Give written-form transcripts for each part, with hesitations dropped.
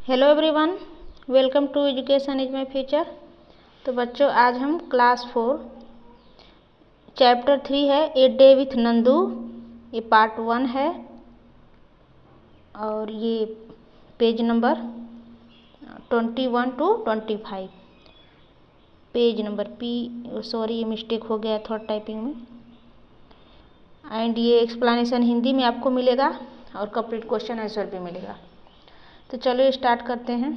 Hello everyone, welcome to education is my future. तो बच्चों, आज हम क्लास 4 चैप्टर 3 है ए डे विथ नंदू, ये पार्ट 1 है और ये page number 21 to 25, page number sorry ये मिस्टेक हो गया थोड़ा टाइपिंग में। एंड ये एक्सप्लेनेशन हिंदी में आपको मिलेगा और कंप्लीट क्वेश्चन आंसर भी मिलेगा। तो चलो स्टार्ट करते हैं।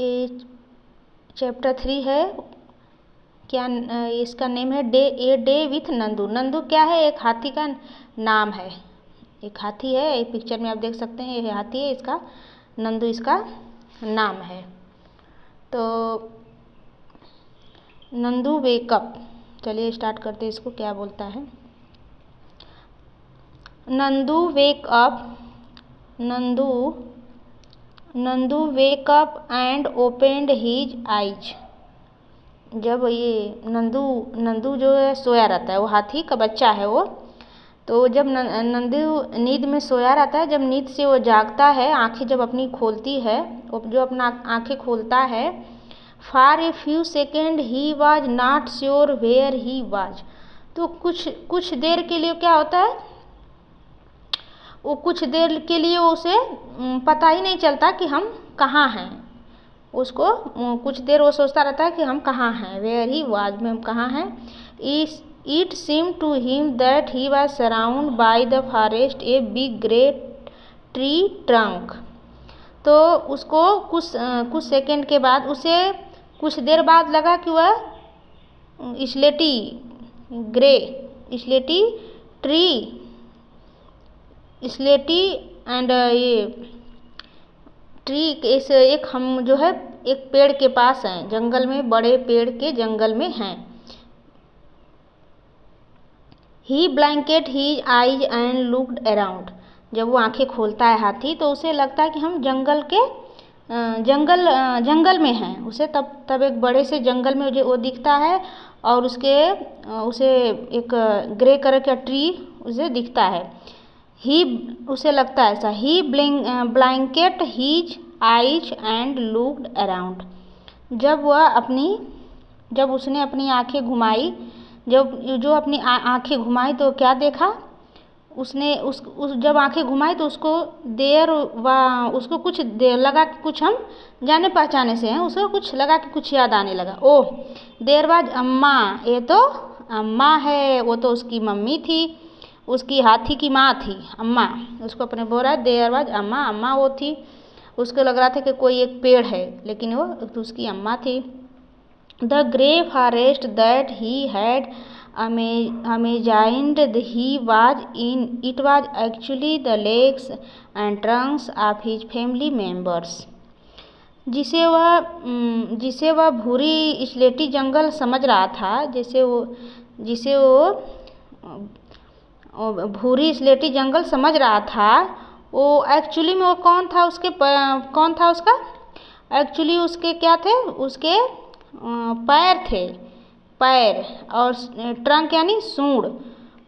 ये चैप्टर 3 है, क्या इसका नेम है a day with Nandu. Nandu क्या है? एक हाथी का नाम है। एक हाथी है, एक पिक्चर में आप देख सकते हैं, ये हाथी है, इसका नंदू इसका नाम है। तो नंदू वेकअप, चलिए स्टार्ट करते हैं। इसको क्या बोलता है? Nandu wake up, Nandu wake up and opened his eyes. जब ये नंदू जो है सोया रहता है, वो हाथी का बच्चा है वो। तो जब नंदू नींद में सोया रहता है, जब नींद से वो जागता है, आंखें जब अपनी खोलती है, वो जो अपना आंखें खोलता है, for a few second he was not sure where he was. तो कुछ देर के लिए क्या होता है, वो कुछ देर के लिए उसे पता ही नहीं चलता कि हम कहाँ हैं। उसको कुछ देर वो सोचता रहता है कि हम कहाँ हैं, वेयर ही वाज में हम कहाँ हैं। It seem to him that he was surround by the forest a big great tree trunk. तो उसको कुछ सेकंड के बाद, उसे कुछ देर बाद लगा कि वह स्लेटी एंड ये ट्री एक हम जो है एक पेड़ के पास हैं, जंगल में, बड़े पेड़ के जंगल में हैं। He blinked he eyes and looked around. जब वो आंखें खोलता है हाथी, तो उसे लगता है कि हम जंगल में हैं। उसे तब एक बड़े से जंगल में वो दिखता है और उसे एक ग्रे कलर का ट्री उसे दिखता है। उसे लगता है ऐसा, he blinked his eyes and looked around. जब उसने अपनी आंखें घुमाई, जो अपनी आंखें घुमाई, तो क्या देखा उसने? जब आंखें घुमाई तो उसको कुछ देर लगा कि कुछ हम जाने पहचाने से हैं। उसको कुछ लगा कि कुछ याद आने लगा। ओह, देर बाद अम्मा, ये तो अम्मा है। वो तो उसकी मम्मी थी, उसकी हाथी की माँ थी अम्मा। उसको अपने बोल रहा है देर बाद अम्मा वो थी। उसको लग रहा था कि कोई एक पेड़ है, लेकिन वो तो उसकी अम्मा थी। The grey forest that he had imagined he was in, it was actually the legs and trunks of his family members। जिसे वह भूरी स्लेटी जंगल समझ रहा था, जिसे वो भूरी स्लेटी जंगल समझ रहा था, वो एक्चुअली में वो कौन था उसका? एक्चुअली उसके क्या थे? उसके पैर थे, पैर, और ट्रंक यानी सूंड।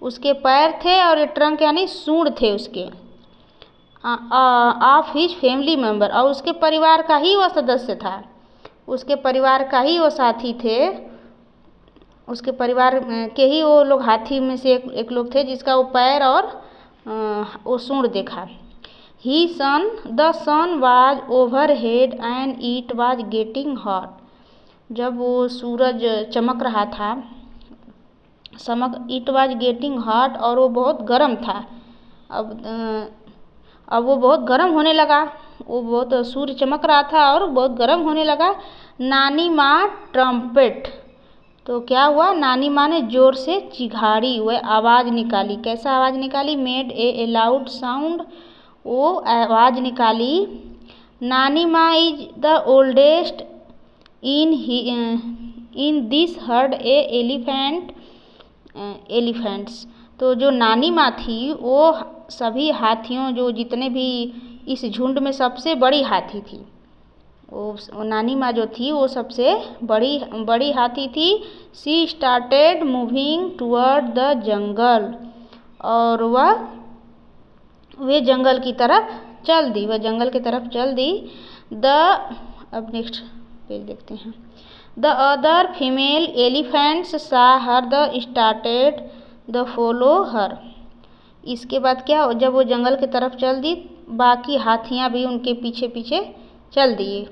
उसके पैर थे और ट्रंक यानी सूंड थे उसके, ऑफ हिज फैमिली मेंबर, और उसके परिवार का ही वो सदस्य था, उसके परिवार का ही वो साथी थे, उसके परिवार के ही वो लोग, हाथी में से एक लोग थे जिसका वो पैर और वो सूंड देखा। The sun was overhead and it was getting hot. जब वो सूरज चमक रहा था, इट वाज गेटिंग हॉट, और वो बहुत गर्म था। अब वो बहुत गर्म होने लगा। वो बहुत सूर्य चमक रहा था और बहुत गर्म होने लगा। नानी माँ ट्रम्पेट, तो क्या हुआ? नानी माँ ने जोर से चिघाड़ी, वह आवाज़ निकाली। कैसा आवाज़ निकाली? मेड ए लाउड साउंड, वो आवाज़ निकाली। नानी माँ is the oldest in this heard elephants. तो जो नानी माँ थी, वो सभी हाथियों, जो जितने भी इस झुंड में सबसे बड़ी हाथी थी। वो नानी माँ जो थी, वो सबसे बड़ी हाथी थी। She started moving toward the jungle, और वे जंगल की तरफ चल दी, वह जंगल की तरफ चल दी। अब नेक्स्ट पेज देखते हैं। द अदर फीमेल एलिफेंट्स सा हर the started the follow her. इसके बाद क्या, जब वो जंगल की तरफ चल दी, बाकी हाथियाँ भी उनके पीछे पीछे चल दिए।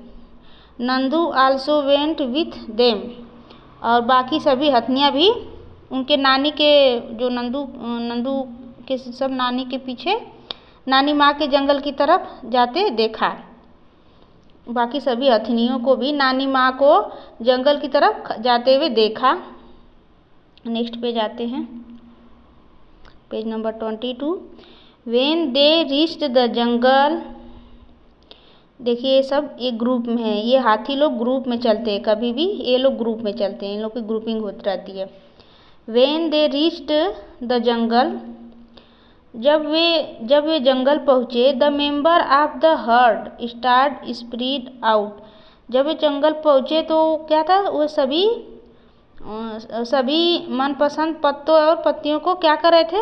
Nandu also went with them, और बाकी सभी हथियाँ भी उनके नानी के, जो नंदू के सब नानी के पीछे, नानी माँ के जंगल की तरफ जाते देखा। बाकी सभी हथिनियों को भी नानी माँ को जंगल की तरफ जाते हुए देखा। नेक्स्ट पेज आते हैं, page number 22। When they reached the jungle, देखिए ये सब एक ग्रुप में है, ये हाथी लोग ग्रुप में चलते हैं, कभी भी ये लोग ग्रुप में चलते हैं, इन लोग की ग्रुपिंग होती रहती है। When they reached the jungle, जब वे जंगल पहुँचे, the member of the heard start spread out. जब वे जंगल पहुँचे तो क्या था, वो सभी मनपसंद पत्तों और पत्तियों को क्या कर रहे थे,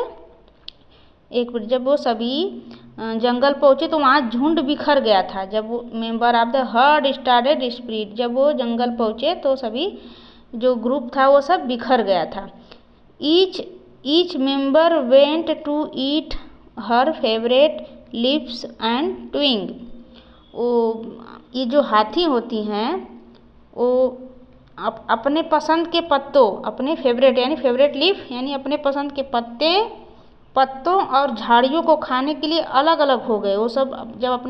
जब वो सभी जंगल पहुँचे तो वहाँ झुंड बिखर गया था। जब वो member of the heard started spread, जब वो जंगल पहुँचे तो सभी जो ग्रुप था वो सब बिखर गया था। Each member went to eat her favourite leaves and twig. ये जो हाथी होती हैं वो अपने पसंद के पत्तों, अपने फेवरेट यानी फेवरेट लीफ यानी अपने पसंद के पत्तों और झाड़ियों को खाने के लिए अलग अलग हो गए। वो सब जब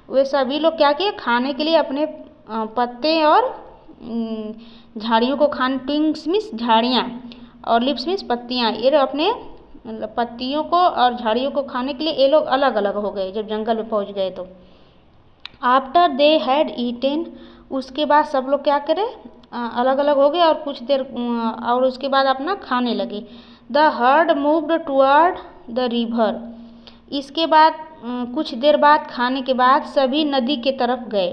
वे सभी लोग क्या किए, खाने के लिए अपने पत्ते और झाड़ियों को ट्विंग्स मीन्स झाड़ियाँ और लिप्स मीन्स पत्तियाँ, ये अपने पत्तियों को और झाड़ियों को खाने के लिए ये लोग अलग अलग हो गए जब जंगल में पहुंच गए तो। आफ्टर दे हैड ईटेन, उसके बाद सब लोग क्या करें, अलग अलग हो गए और कुछ देर और उसके बाद अपना खाने लगे। The heard moved toward the river, इसके बाद कुछ देर बाद खाने के बाद सभी नदी के तरफ गए।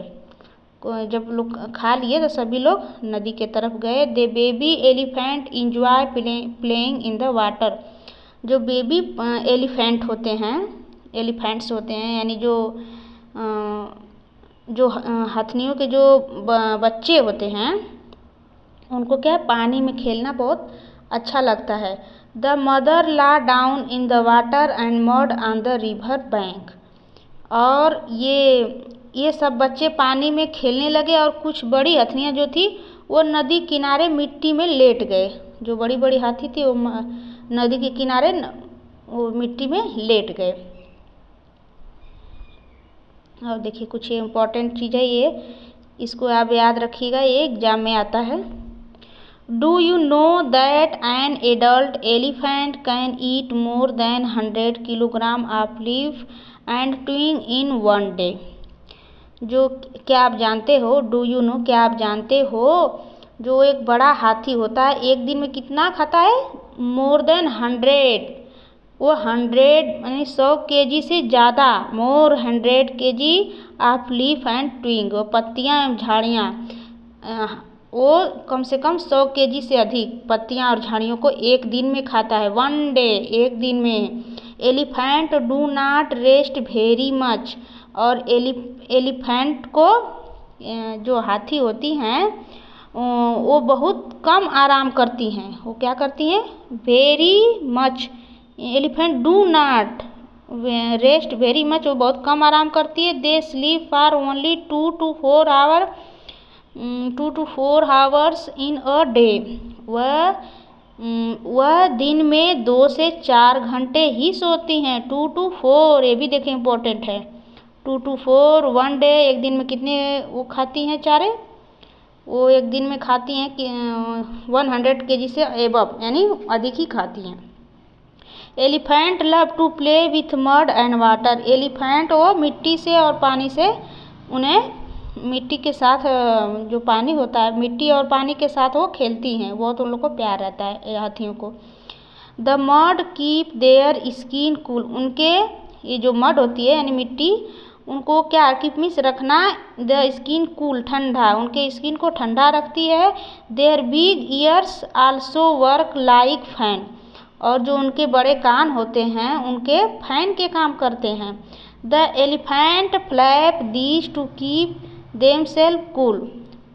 जब लोग खा लिए तो सभी लोग नदी के तरफ गए। The baby elephant enjoy playing in the water, जो बेबी एलिफेंट्स होते हैं यानी जो हथनियों के जो बच्चे होते हैं उनको क्या पानी में खेलना बहुत अच्छा लगता है। The mother lay down in the water and mud on the river bank, और ये सब बच्चे पानी में खेलने लगे और कुछ बड़ी हथनियाँ जो थी वो नदी किनारे मिट्टी में लेट गए। जो बड़ी बड़ी हाथी थी वो नदी के किनारे वो मिट्टी में लेट गए। और देखिए कुछ इम्पोर्टेंट चीज़ है ये, इसको आप याद रखिएगा, ये एग्जाम में आता है। Do you know that an adult elephant can eat more than 100 kilogram of leaf and twig in one day. जो क्या आप जानते हो, डू यू नो क्या आप जानते हो, जो एक बड़ा हाथी होता है एक दिन में कितना खाता है, मोर देन 100, वो 100 यानी 100 kg से ज़्यादा, मोर 100 kg ऑफ लीफ एंड ट्विंग, वो पत्तियाँ एवं झाड़ियाँ, वो कम से कम 100 kg से अधिक पत्तियाँ और झाड़ियों को एक दिन में खाता है, वन डे, एक दिन में। Elephant do not rest very much, और एलिफेंट को जो हाथी होती हैं वो बहुत कम आराम करती हैं। वो क्या करती हैं, very much, elephant do not rest very much, वो बहुत कम आराम करती है। They sleep for only 2 to 4 hours in a day, वह दिन में 2 से 4 घंटे ही सोती हैं। 2 to 4, ये भी देखें इम्पोर्टेंट है। 2 to 4 वन डे, एक दिन में कितने वो खाती हैं चारे, वो एक दिन में खाती हैं कि 100 kg से एबव यानी अधिक ही खाती हैं। Elephant love to play with mud and water, elephant वो मिट्टी से और पानी से, उन्हें मिट्टी के साथ जो पानी होता है, मिट्टी और पानी के साथ वो खेलती हैं, बहुत उन लोग को प्यार रहता है हाथियों को। The mud keep their skin cool, उनके ये जो मड होती है यानी मिट्टी, उनको क्या कीप मीन्स रखना, द स्किन कूल ठंडा, उनके स्किन को ठंडा रखती है। Their big ears also work like fan, और जो उनके बड़े कान होते हैं उनके फैन के काम करते हैं। The elephant flap these to keep themself cool.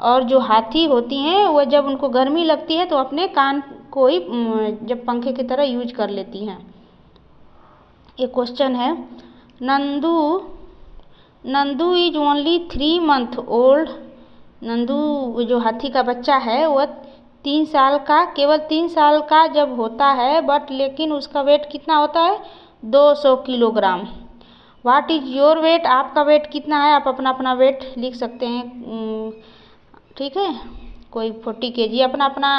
और जो हाथी होती हैं वह जब उनको गर्मी लगती है तो अपने कान को ही जब पंखे की तरह यूज कर लेती हैं। एक क्वेश्चन है, Nandu is only 3 month old. Nandu जो हाथी का बच्चा है वह 3 साल का, केवल 3 साल का जब होता है, बट लेकिन उसका वेट कितना होता है, 200 kilogram. What is your weight, आपका वेट कितना है, आप अपना अपना वेट लिख सकते हैं। ठीक है, कोई 40 kg अपना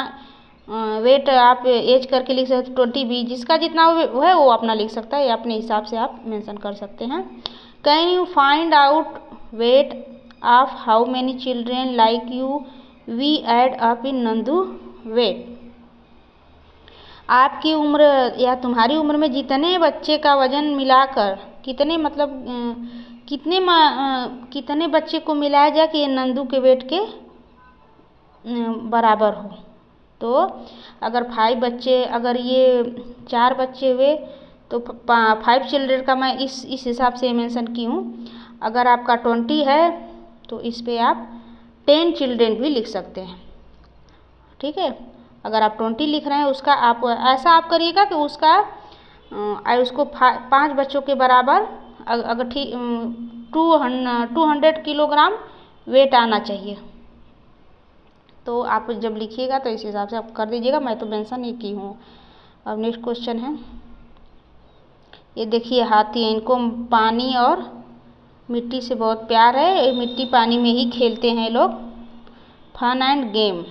वेट आप एज करके लिख सकते, 20 भी, जिसका जितना वो है वो अपना लिख सकता है, या अपने हिसाब से आप मेंशन कर सकते हैं। Can you find out weight of how many children like you we add up in Nandu weight. आपकी उम्र या तुम्हारी उम्र में जितने बच्चे का वजन मिलाकर कितने, मतलब कितने बच्चे को मिलाया जाए कि ये नंदू के वेट के बराबर हो। तो अगर 5 बच्चे, अगर ये 4 बच्चे हुए तो 5 चिल्ड्रेन का मैं इस हिसाब से मेंशन की हूँ। अगर आपका 20 है तो इस पे आप 10 चिल्ड्रेन भी लिख सकते हैं। ठीक है, अगर आप 20 लिख रहे हैं उसका आप ऐसा आप करिएगा कि उसको 5 बच्चों के बराबर अगर 200 किलोग्राम वेट आना चाहिए। तो आप जब लिखिएगा तो इस हिसाब से आप कर दीजिएगा, मैं तो मेंशन ही की हूँ। अब नेक्स्ट क्वेश्चन है, ये देखिए हाथी है, इनको पानी और मिट्टी से बहुत प्यार है, मिट्टी पानी में ही खेलते हैं लोग। Fun and game.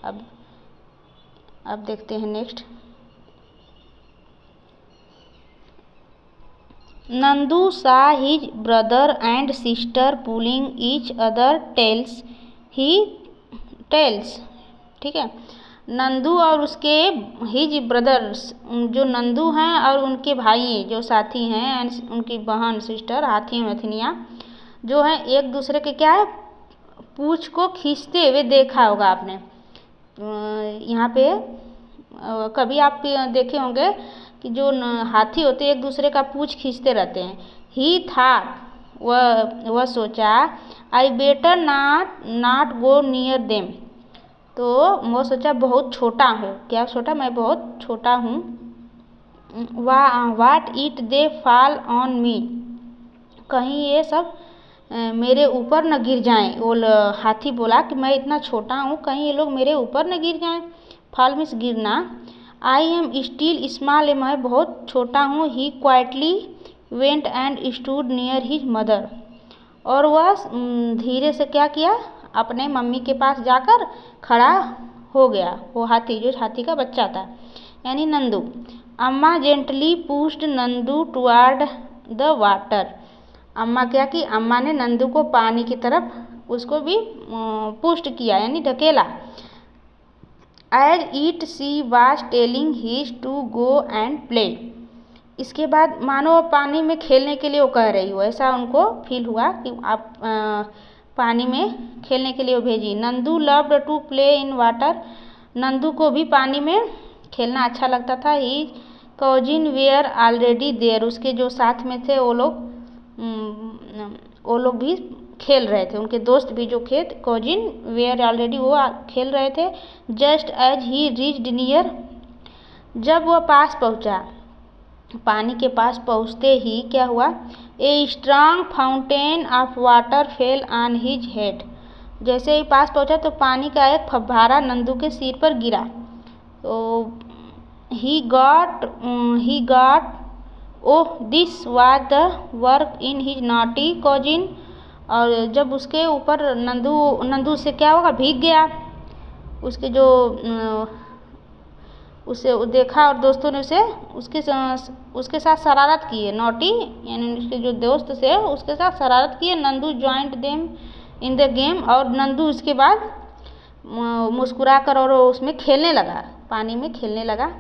अब देखते हैं next. Nandu saw his brother and sister pulling each other tails ही टेल्स। ठीक है, नंदू और उसके हिज ब्रदर्स, जो नंदू हैं और उनके भाई जो साथी हैं एंड उनकी बहन सिस्टर, हाथी मथनियाँ जो हैं, एक दूसरे के क्या है, पूँछ को खींचते हुए देखा होगा आपने। यहाँ पे कभी आप देखे होंगे कि जो हाथी होते हैं एक दूसरे का पूँछ खींचते रहते हैं। ही थॉट, वह सोचा, I better not go near them. तो वो सोचा बहुत छोटा हूँ, क्या छोटा, मैं बहुत छोटा हूँ। What it they fall on me, कहीं ये सब मेरे ऊपर न गिर जाएं। वो हाथी बोला कि मैं इतना छोटा हूँ, कहीं ये लोग मेरे ऊपर न गिर जाएं। फॉल मीन्स गिरना। आई एम स्टिल स्मॉल, मैं बहुत छोटा हूँ। He quietly went and stood near his mother, और वह धीरे से क्या किया, अपने मम्मी के पास जाकर खड़ा हो गया। वो हाथी, जो हाथी का बच्चा था, यानी नंदू। अम्मा gently pushed Nandu toward the water. अम्मा क्या की, अम्मा ने नंदू को पानी की तरफ उसको भी पुष्ट किया, यानी ढकेला। As it she was telling his to go and play. इसके बाद मानो पानी में खेलने के लिए वो कह रही हो, ऐसा उनको फील हुआ कि आप पानी में खेलने के लिए वो भेजी। Nandu loved to play in water, Nandu को भी पानी में खेलना अच्छा लगता था। He cousin were already there, उसके जो साथ में थे वो लोग भी खेल रहे थे, उनके दोस्त भी जो कजिन वेयर ऑलरेडी, वो खेल रहे थे। Just as he reached near, जब वह पास पहुंचा, पानी के पास पहुंचते ही क्या हुआ, a strong fountain of water fell on his head. जैसे ही पास पहुंचा तो पानी का एक फव्वारा नंदू के सिर पर गिरा। तो he got oh this was the work in his naughty cousin. और जब उसके ऊपर नंदू से क्या होगा, भीग गया। उसके जो उसे देखा और दोस्तों ने उसके साथ शरारत की है। नॉटी यानी उसके जो दोस्त थे उसके साथ शरारत की है। Nandu joint them in the game, और नंदू इसके बाद मुस्कुरा कर और उसमें खेलने लगा, पानी में खेलने लगा।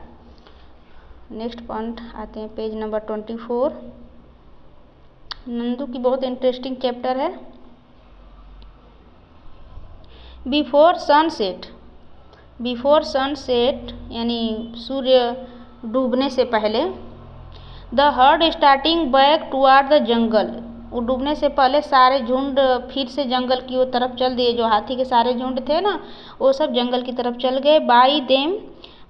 नेक्स्ट पॉइंट आते हैं, पेज नंबर 24। नंदू की बहुत इंटरेस्टिंग चैप्टर है। बिफोर सनसेट यानी सूर्य डूबने से पहले, the heard starting back toward the jungle, वो डूबने से पहले सारे झुंड फिर से जंगल की ओर तरफ चल दिए। जो हाथी के सारे झुंड थे ना, वो सब जंगल की तरफ चल गए। By them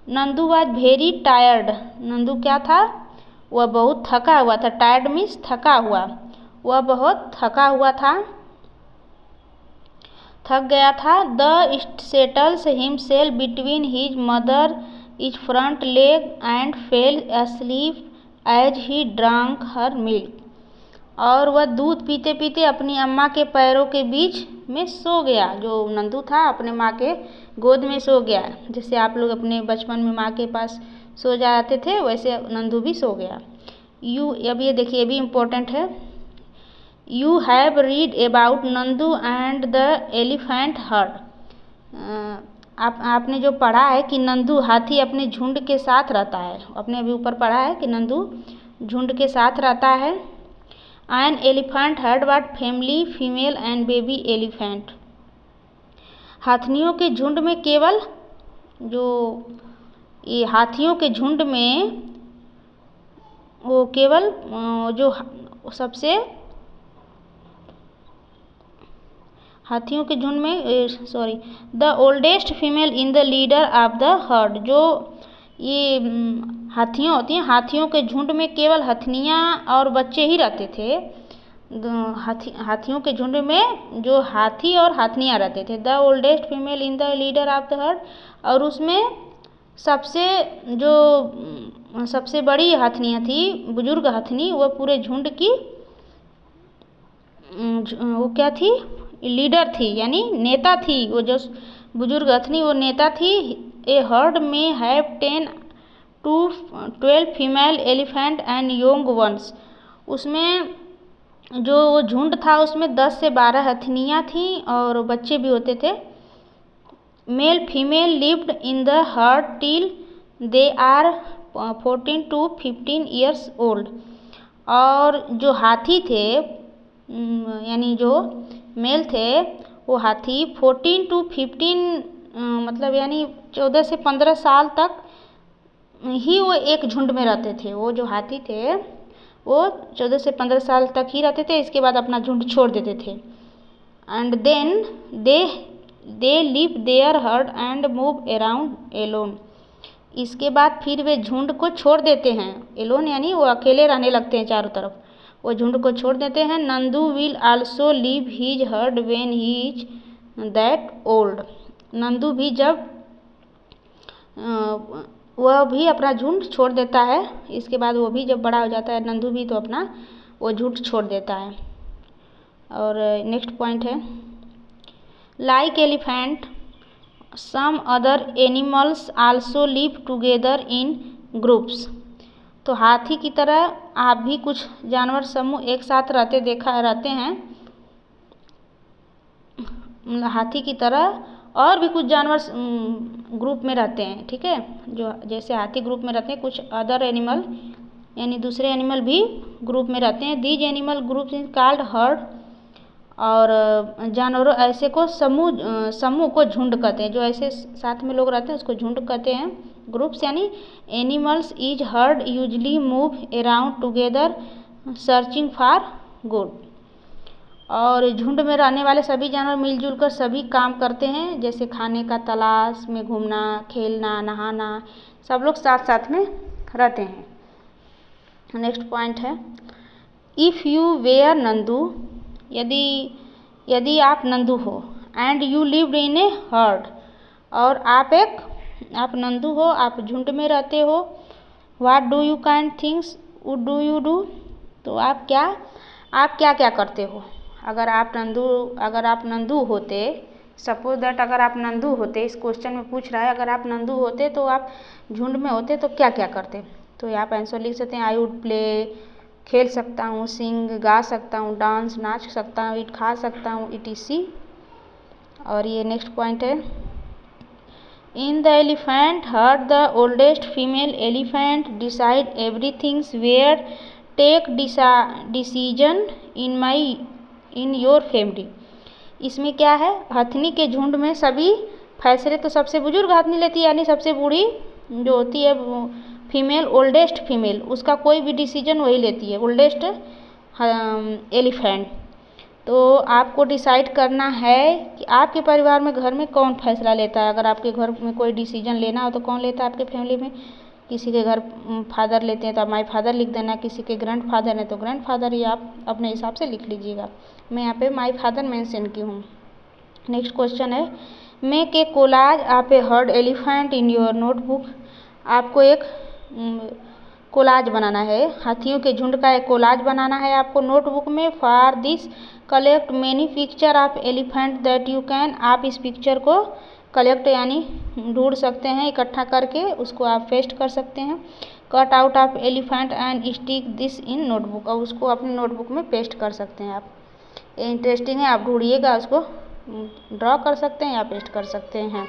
Nandu was very tired, Nandu क्या था, वह बहुत थका हुआ था। टायर्ड मीन्स थका हुआ, वह बहुत थका हुआ था, थक गया था। The settles himself between his mother is front leg and fell asleep as he drank her milk, और वह दूध पीते पीते अपनी अम्मा के पैरों के बीच में सो गया। जो नंदू था अपने माँ के गोद में सो गया। जैसे आप लोग अपने बचपन में माँ के पास सो जाते थे, वैसे नंदू भी सो गया। अब ये देखिए, ये भी इम्पोर्टेंट है। You have read about Nandu and the elephant heard, आपने जो पढ़ा है कि नंदू हाथी अपने झुंड के साथ रहता है। आपने अभी ऊपर पढ़ा है कि नंदू झुंड के साथ रहता है। An elephant heard what family female and baby elephant, हाथियों के झुंड में केवल ये हाथियों के झुंड में वो केवल जो सबसे हाथियों के झुंड में the oldest female in the leader of the heard, जो ये हाथियाँ होती हैं, हाथियों के झुंड में केवल हथनियाँ और बच्चे ही रहते थे। हाथियों के झुंड में जो हाथी और हाथनियाँ रहते थे। The oldest female in the leader of the heard, और उसमें सबसे बड़ी हथनियाँ थी, बुजुर्ग हथनी, वह पूरे झुंड की वो क्या थी, लीडर थी, यानी नेता थी। वो जो बुजुर्ग हथनी वो नेता थी। A herd may have 10 to 12 female elephant and young ones, उसमें जो वो झुंड था उसमें 10 से 12 हथनियाँ थीं और बच्चे भी होते थे। Male female lived in the herd till they are 14 to 15 years old, और जो हाथी थे यानी जो मेल थे वो हाथी 14 to 15 मतलब यानी 14 से 15 साल तक ही वो एक झुंड में रहते थे। वो जो हाथी थे वो 14 से 15 साल तक ही रहते थे, इसके बाद अपना झुंड छोड़ देते थे। And then they leave their herd and move around alone, इसके बाद फिर वे झुंड को छोड़ देते हैं। एलोन यानी वो अकेले रहने लगते हैं चारों तरफ, वो झुंड को छोड़ देते हैं। Nandu will also leave his herd when he is that old, Nandu भी जब वह भी अपना झुंड छोड़ देता है, इसके बाद वो भी जब बड़ा हो जाता है नंदू भी, तो अपना वो झुंड छोड़ देता है। और नेक्स्ट पॉइंट है, like elephant some other animals also live together in groups, तो हाथी की तरह आप भी कुछ जानवर समूह एक साथ रहते हैं। हाथी की तरह और भी कुछ जानवर ग्रुप में रहते हैं, ठीक है। जो जैसे हाथी ग्रुप में रहते हैं, कुछ अदर एनिमल यानी दूसरे एनिमल भी ग्रुप में रहते हैं। These animal group is called heard, और जानवरों ऐसे को समूह को झुंड कहते हैं। जो ऐसे साथ में लोग रहते हैं उसको झुंड कहते हैं। ग्रुप्स यानी animals is heard usually move around together searching for good, और झुंड में रहने वाले सभी जानवर मिलजुल कर सभी काम करते हैं, जैसे खाने का तलाश में घूमना, खेलना, नहाना, सब लोग साथ साथ में रहते हैं। नेक्स्ट पॉइंट है, इफ़ यू वेयर नंदू, यदि आप नंदू हो, and you lived in A heard, और आप नंदू हो, आप झुंड में रहते हो। What do you kind things would do you do, तो आप क्या क्या करते हो। अगर आप नंदू होते, सपोज दैट अगर आप नंदू होते, इस क्वेश्चन में पूछ रहा है अगर आप नंदू होते तो आप झुंड में होते तो क्या क्या करते, तो आप आंसर लिख सकते हैं। आई वुड प्ले, खेल सकता हूँ, सिंग, गा सकता हूँ, डांस, नाच सकता हूँ, ईट, खा सकता हूँ, etc। और ये नेक्स्ट पॉइंट है, in the elephant herd the oldest female elephant decide everything where take decision in your family, इसमें क्या है, हथनी के झुंड में सभी फैसले तो सबसे बुजुर्ग हथनी लेती है, यानी सबसे बूढ़ी जो होती है फीमेल, ओल्डेस्ट फीमेल, उसका कोई भी डिसीजन वही लेती है, ओल्डेस्ट एलिफेंट। तो आपको डिसाइड करना है कि आपके परिवार में घर में कौन फैसला लेता है। अगर आपके घर में कोई डिसीजन लेना हो तो कौन लेता है आपके फैमिली में। किसी के घर फादर लेते हैं तो आप माई फादर लिख देना, किसी के ग्रैंड फादर हैं तो ग्रैंड फादर, ये आप अपने हिसाब से लिख लीजिएगा। मैं यहाँ पे माई फादर मेंशन की हूँ। नेक्स्ट क्वेश्चन है, make a collage of A heard elephant in your notebook. आपको एक कोलाज बनाना है, हाथियों के झुंड का एक कोलाज बनाना है आपको नोटबुक में। For this collect many picture of elephant that you can. आप इस पिक्चर को कलेक्ट यानी ढूंढ सकते हैं, इकट्ठा करके उसको आप पेस्ट कर सकते हैं। Cut out of elephant and stick this in notebook, और उसको अपनी नोटबुक में पेस्ट कर सकते हैं आप। ये इंटरेस्टिंग है, आप ढूंढिएगा, उसको ड्रॉ कर सकते हैं या पेस्ट कर सकते हैं।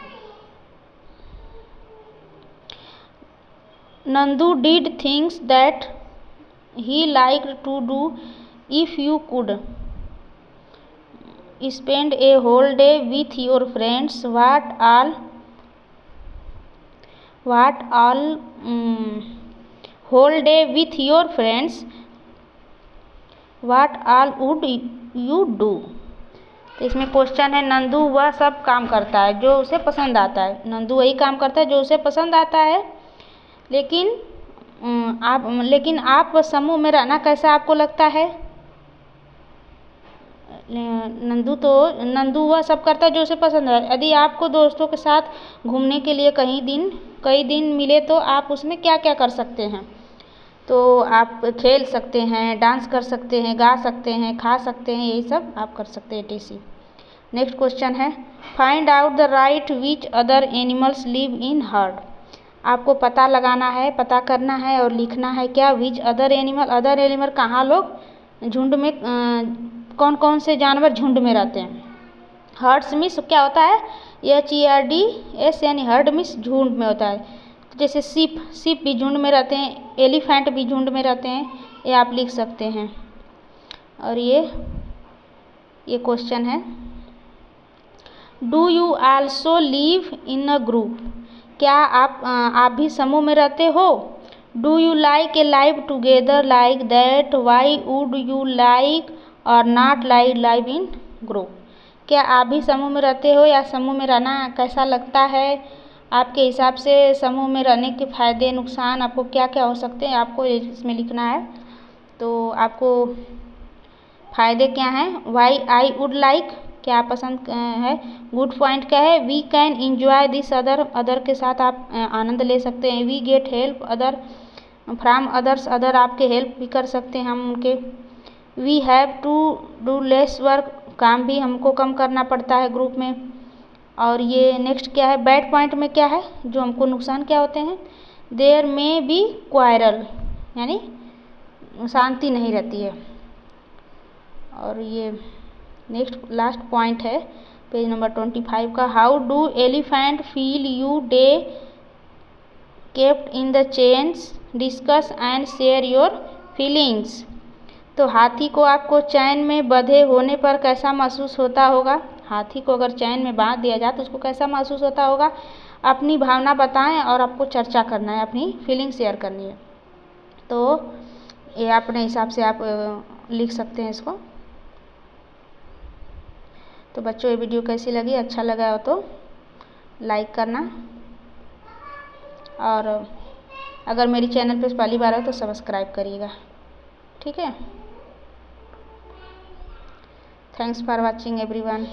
Nandu did things that he liked to do if you could spend a whole day with your friends. What all whole day with your friends, what all would you do. तो इसमें question है, नंदू वह सब काम करता है जो उसे पसंद आता है। नंदू वही काम करता है जो उसे पसंद आता है, लेकिन आप समूह में रहना कैसा आपको लगता है। नंदू वह सब करता है जो उसे पसंद है। यदि आपको दोस्तों के साथ घूमने के लिए कई दिन मिले तो आप उसमें क्या क्या कर सकते हैं। तो आप खेल सकते हैं, डांस कर सकते हैं, गा सकते हैं, खा सकते हैं, यही सब आप कर सकते हैं टीसी। नेक्स्ट क्वेश्चन है, find out the right which other animals live in heard. आपको पता लगाना है, पता करना है और लिखना है क्या, विच अदर एनिमल कहाँ लोग झुंड में, कौन कौन से जानवर झुंड में रहते हैं। हर्ड्स मीन्स क्या होता है, HERDS यानी हर्ड मीन्स झुंड में होता है। जैसे सीप भी झुंड में रहते हैं, एलिफेंट भी झुंड में रहते हैं, ये आप लिख सकते हैं। और ये क्वेश्चन है, do you also live in a group. क्या आप भी समूह में रहते हो। Do you like a live together like that, why would you like और नॉट लाइव इन ग्रुप। क्या आप भी समूह में रहते हो या समूह में रहना कैसा लगता है आपके हिसाब से। समूह में रहने के फ़ायदे नुकसान आपको क्या क्या हो सकते हैं, आपको इसमें लिखना है। तो आपको फ़ायदे क्या हैं, वाई आई वुड लाइक, क्या पसंद है। गुड पॉइंट क्या है, we can enjoy this other के साथ आप आनंद ले सकते हैं। We get help other from others, other आपके हेल्प भी कर सकते हैं हम उनके। We have to do less work, काम भी हमको कम करना पड़ता है ग्रुप में। और ये नेक्स्ट क्या है, बैड पॉइंट में क्या है, जो हमको नुकसान क्या होते हैं। देयर में बी क्वायरल, यानी शांति नहीं रहती है। और ये नेक्स्ट लास्ट पॉइंट है पेज नंबर 25 का, how do elephant feel you day kept in the chains, discuss and share your feelings. तो हाथी को आपको चैन में बंधे होने पर कैसा महसूस होता होगा। हाथी को अगर चैन में बांध दिया जाए तो उसको कैसा महसूस होता होगा। अपनी भावना बताएं और आपको चर्चा करना है, अपनी फीलिंग शेयर करनी है। तो ये अपने हिसाब से आप लिख सकते हैं इसको। तो बच्चों, ये वीडियो कैसी लगी, अच्छा लगा हो तो लाइक करना, और अगर मेरी चैनल पर पहली बार हो तो सब्सक्राइब करिएगा, ठीक है। Thanks for watching everyone.